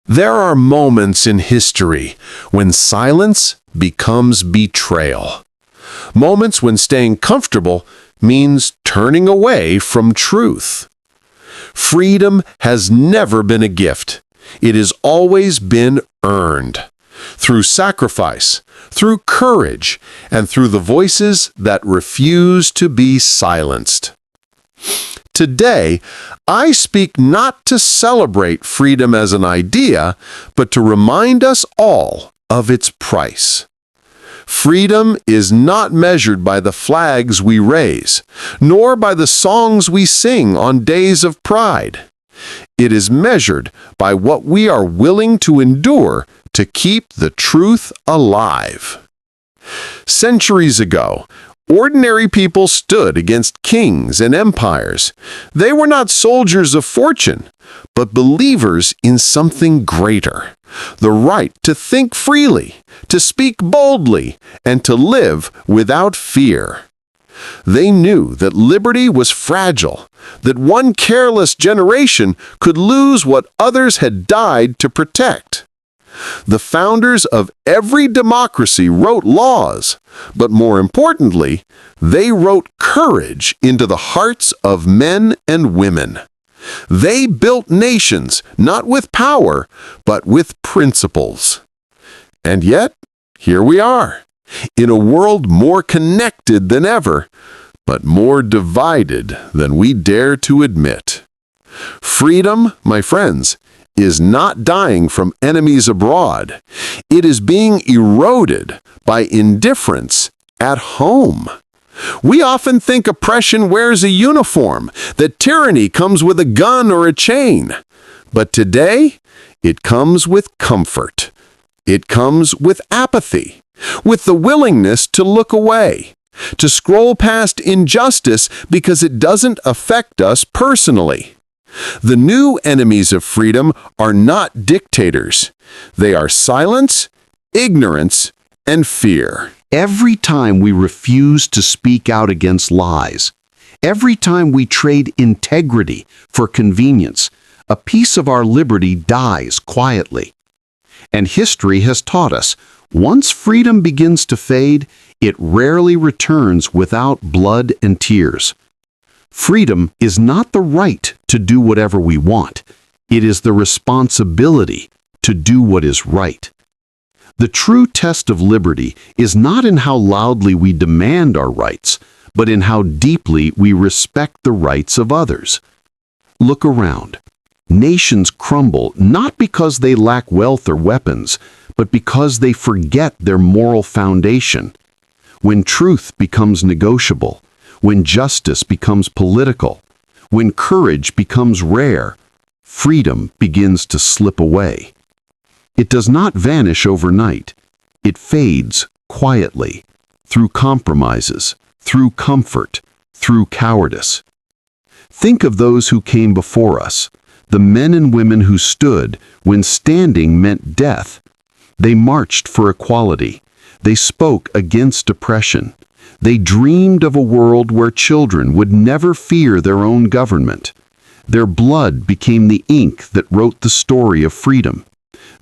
There are moments in history when silence becomes betrayal. Moments when staying comfortable means turning away from truth. Freedom has never been a gift. It has always been earned. Through sacrifice, through courage, and through the voices that refuse to be silenced. Today, I speak not to celebrate freedom as an idea, but to remind us all of its price. Freedom is not measured by the flags we raise, nor by the songs we sing on days of pride. It is measured by what we are willing to endure to keep the truth alive. Centuries ago, ordinary people stood against kings and empires. They were not soldiers of fortune, but believers in something greater: the right to think freely, to speak boldly, and to live without fear. They knew that liberty was fragile, that one careless generation could lose what others had died to protect. The founders of every democracy wrote laws, but more importantly, they wrote courage into the hearts of men and women. They built nations not with power, but with principles. And yet, here we are, in a world more connected than ever, but more divided than we dare to admit. Freedom, my friends, is not dying from enemies abroad. It is being eroded by indifference at home. We often think oppression wears a uniform, that tyranny comes with a gun or a chain. But today, it comes with comfort. It comes with apathy, with the willingness to look away, to scroll past injustice because it doesn't affect us personally. The new enemies of freedom are not dictators. They are silence, ignorance, and fear. Every time we refuse to speak out against lies, every time we trade integrity for convenience, a piece of our liberty dies quietly. And history has taught us, once freedom begins to fade, it rarely returns without blood and tears. Freedom is not the right to do whatever we want. It is the responsibility to do what is right. The true test of liberty is not in how loudly we demand our rights, but in how deeply we respect the rights of others. Look around. Nations crumble not because they lack wealth or weapons, but because they forget their moral foundation. When truth becomes negotiable, when justice becomes political, when courage becomes rare, freedom begins to slip away. It does not vanish overnight. It fades quietly, through compromises, through comfort, through cowardice. Think of those who came before us, the men and women who stood when standing meant death. They marched for equality. They spoke against oppression. They dreamed of a world where children would never fear their own government. Their blood became the ink that wrote the story of freedom.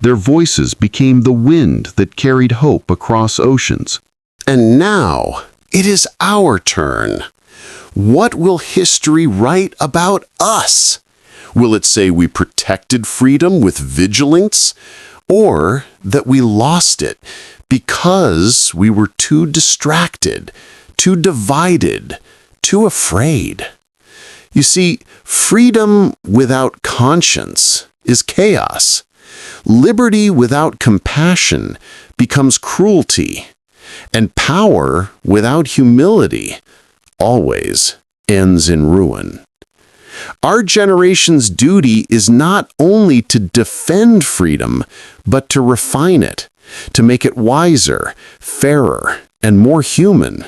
Their voices became the wind that carried hope across oceans. And now, it is our turn. What will history write about us? Will it say we protected freedom with vigilance, or that we lost it because we were too distracted, too divided, too afraid? You see, freedom without conscience is chaos. Liberty without compassion becomes cruelty, and power without humility always ends in ruin. Our generation's duty is not only to defend freedom, but to refine it, to make it wiser, fairer, and more human.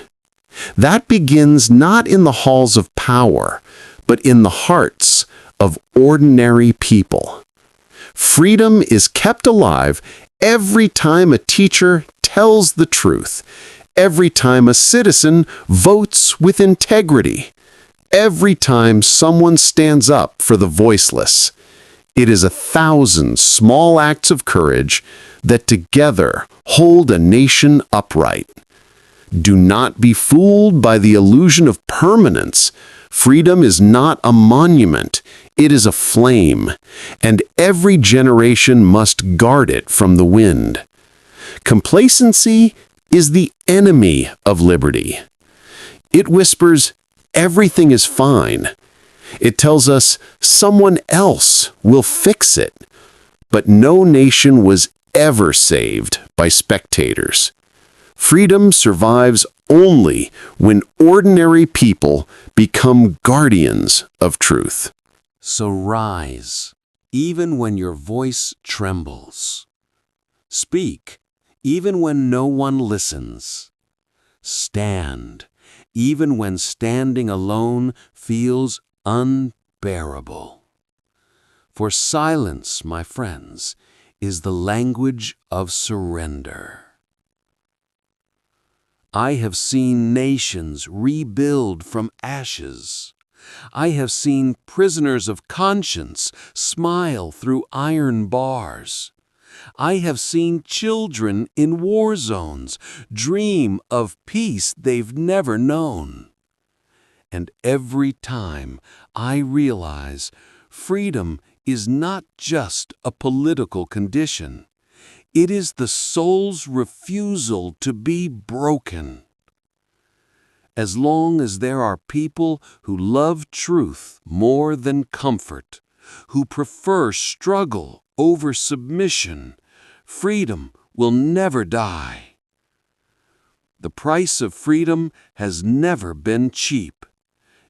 That begins not in the halls of power, but in the hearts of ordinary people. Freedom is kept alive every time a teacher tells the truth, every time a citizen votes with integrity, every time someone stands up for the voiceless. It is 1,000 small acts of courage that together hold a nation upright. Do not be fooled by the illusion of permanence. Freedom is not a monument, it is a flame, and every generation must guard it from the wind. Complacency is the enemy of liberty. It whispers, everything is fine. It tells us someone else will fix it. But no nation was ever saved by spectators. Freedom survives only when ordinary people become guardians of truth. So rise, even when your voice trembles. Speak, even when no one listens. Stand, even when standing alone feels unbearable. For silence, my friends, is the language of surrender. I have seen nations rebuild from ashes. I have seen prisoners of conscience smile through iron bars. I have seen children in war zones dream of peace they've never known. And every time I realize freedom is not just a political condition. It is the soul's refusal to be broken. As long as there are people who love truth more than comfort, who prefer struggle over submission, freedom will never die. The price of freedom has never been cheap.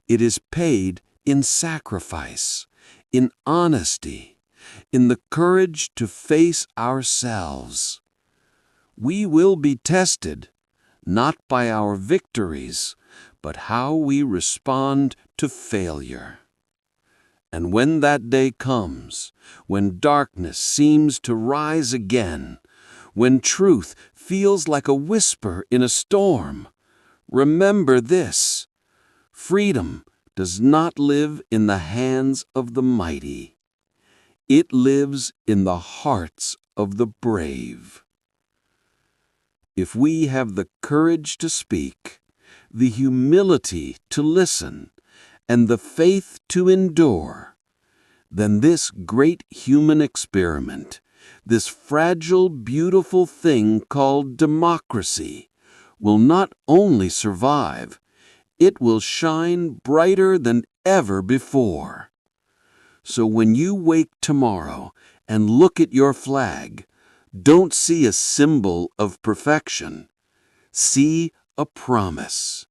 It is paid in sacrifice, in honesty, in the courage to face ourselves. We will be tested, not by our victories, but how we respond to failure. And when that day comes, when darkness seems to rise again, when truth feels like a whisper in a storm, remember this: freedom does not live in the hands of the mighty. It lives in the hearts of the brave. If we have the courage to speak, the humility to listen, and the faith to endure, then this great human experiment, this fragile, beautiful thing called democracy, will not only survive, it will shine brighter than ever before. So when you wake tomorrow and look at your flag, don't see a symbol of perfection. See a promise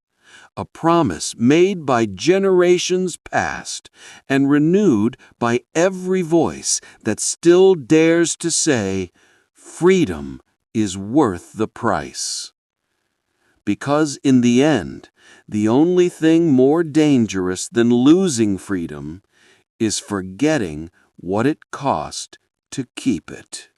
made by generations past and renewed by every voice that still dares to say, freedom is worth the price. Because in the end, the only thing more dangerous than losing freedom is forgetting what it cost to keep it.